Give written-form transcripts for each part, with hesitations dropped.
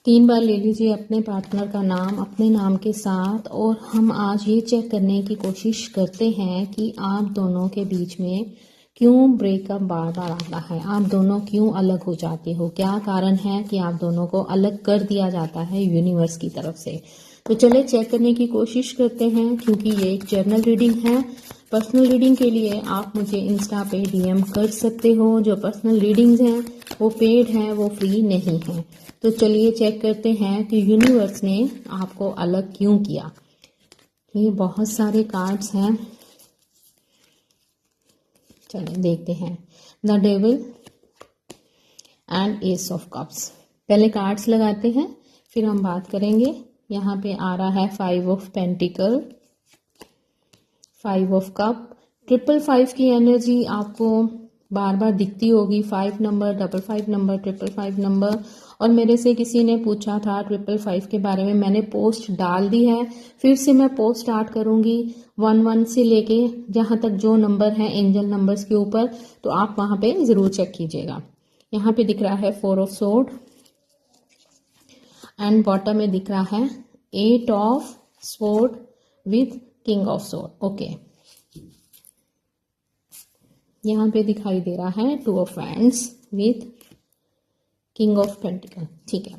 3 बार ले लीजिए अपने पार्टनर का नाम अपने नाम के साथ और हम आज ये चेक करने की कोशिश करते हैं कि आप दोनों के बीच में क्यों ब्रेकअप बार बार आता है, आप दोनों क्यों अलग हो जाते हो, क्या कारण है कि आप दोनों को अलग कर दिया जाता है यूनिवर्स की तरफ से। तो चले चेक करने की कोशिश करते हैं। क्योंकि ये एक जर्नल रीडिंग है, पर्सनल रीडिंग के लिए आप मुझे इंस्टा पे डीएम कर सकते हो। जो पर्सनल रीडिंग्स हैं वो पेड हैं, वो फ्री नहीं है। तो चलिए चेक करते हैं कि यूनिवर्स ने आपको अलग क्यों किया। ये बहुत सारे कार्ड्स हैं, चलिए देखते हैं। The devil and S of cups. पहले कार्ड्स लगाते हैं फिर हम बात करेंगे। यहाँ पे आ रहा है 5 ऑफ पेंटिकल, 5 ऑफ कप। 555 की एनर्जी आपको बार बार दिखती होगी। 5 नंबर, 55 नंबर, 555 नंबर। और मेरे से किसी ने पूछा था 555 के बारे में, मैंने पोस्ट डाल दी है, फिर से मैं पोस्ट स्टार्ट करूंगी 11 से लेके जहाँ तक जो नंबर है एंजल नंबर्स के ऊपर, तो आप वहाँ पे ज़रूर चेक कीजिएगा। यहाँ पे दिख रहा है 4 ऑफ सोर्ड एंड बॉटम में दिख रहा है 8 of sword with king of sword. Okay, यहाँ पे दिखाई दे रहा है 2 of wands with king of pentacle. ठीक है,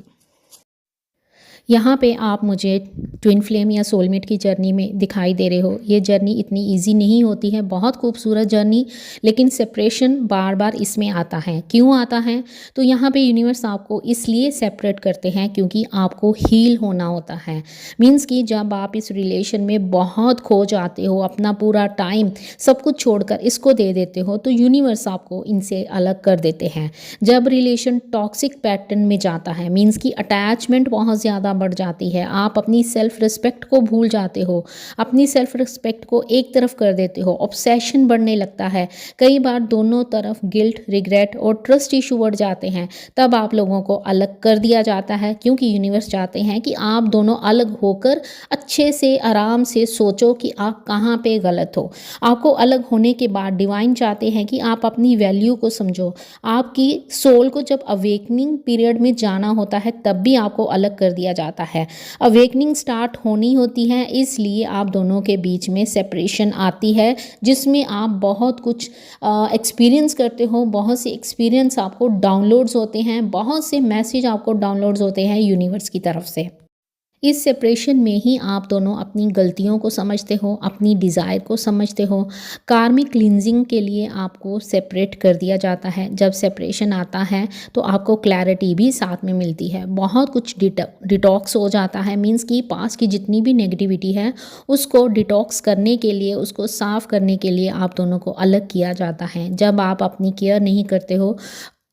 यहाँ पे आप मुझे ट्विन फ्लेम या सोलमेट की जर्नी में दिखाई दे रहे हो। ये जर्नी इतनी इजी नहीं होती है, बहुत खूबसूरत जर्नी, लेकिन सेपरेशन बार बार इसमें आता है। क्यों आता है? तो यहाँ पे यूनिवर्स आपको इसलिए सेपरेट करते हैं क्योंकि आपको हील होना होता है। मीन्स कि जब आप इस रिलेशन में बहुत खो जाते हो, अपना पूरा टाइम सब कुछ छोड़कर इसको दे देते हो, तो यूनिवर्स आपको इनसे अलग कर देते हैं। जब रिलेशन टॉक्सिक पैटर्न में जाता है, मीन्स कि अटैचमेंट बहुत ज़्यादा बढ़ जाती है, आप अपनी सेल्फ रिस्पेक्ट को भूल जाते हो, अपनी सेल्फ रिस्पेक्ट को एक तरफ कर देते हो, ऑब्सेशन बढ़ने लगता है, कई बार दोनों तरफ गिल्ट, रिग्रेट और ट्रस्ट इशू बढ़ जाते हैं, तब आप लोगों को अलग कर दिया जाता है। क्योंकि यूनिवर्स चाहते हैं कि आप दोनों अलग होकर अच्छे से आराम से सोचो कि आप कहाँ पे गलत हो। आपको अलग होने के बाद डिवाइन चाहते हैं कि आप अपनी वैल्यू को समझो। आपकी सोल को जब अवेकनिंग पीरियड में जाना होता है तब भी आपको अलग कर दिया जाता है। अवेकनिंग स्टार्ट होनी होती है, इसलिए आप दोनों के बीच में सेपरेशन आती है, जिसमें आप बहुत कुछ एक्सपीरियंस करते हो। बहुत से एक्सपीरियंस आपको डाउनलोड्स होते हैं, बहुत से मैसेज आपको डाउनलोड्स होते हैं यूनिवर्स की तरफ से। इस सेपरेशन में ही आप दोनों अपनी गलतियों को समझते हो, अपनी डिज़ायर को समझते हो। कार्मिक क्लींजिंग के लिए आपको सेपरेट कर दिया जाता है। जब सेपरेशन आता है तो आपको क्लैरिटी भी साथ में मिलती है, बहुत कुछ डिटॉक्स हो जाता है। मीन्स कि पास की जितनी भी नेगेटिविटी है उसको डिटॉक्स करने के लिए, उसको साफ़ करने के लिए आप दोनों को अलग किया जाता है। जब आप अपनी केयर नहीं करते हो,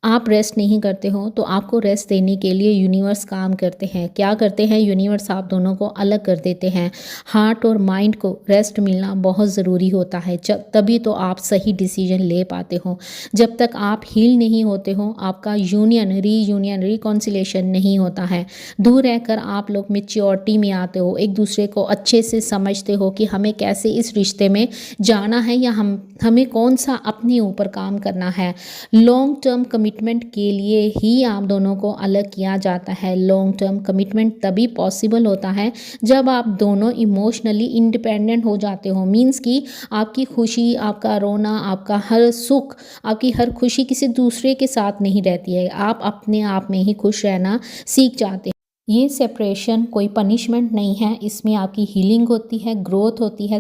आप रेस्ट नहीं करते हो, तो आपको रेस्ट देने के लिए यूनिवर्स काम करते हैं। क्या करते हैं यूनिवर्स? आप दोनों को अलग कर देते हैं। हार्ट और माइंड को रेस्ट मिलना बहुत ज़रूरी होता है, तभी तो आप सही डिसीजन ले पाते हो। जब तक आप हील नहीं होते हो, आपका यूनियन रिकॉन्सिलेशन नहीं होता है। दूर रहकर आप लोग मेच्योरिटी में आते हो, एक दूसरे को अच्छे से समझते हो कि हमें कैसे इस रिश्ते में जाना है या हमें कौन सा अपने ऊपर काम करना है। लॉन्ग टर्म कमिटमेंट के लिए ही आप दोनों को अलग किया जाता है। लॉन्ग टर्म कमिटमेंट तभी पॉसिबल होता है जब आप दोनों इमोशनली इंडिपेंडेंट हो जाते हो। मीन्स कि आपकी खुशी, आपका रोना, आपका हर सुख, आपकी हर खुशी किसी दूसरे के साथ नहीं रहती है, आप अपने आप में ही खुश रहना सीख जाते हैं। ये सेपरेशन कोई पनिशमेंट नहीं है, इसमें आपकी हीलिंग होती है, ग्रोथ होती है,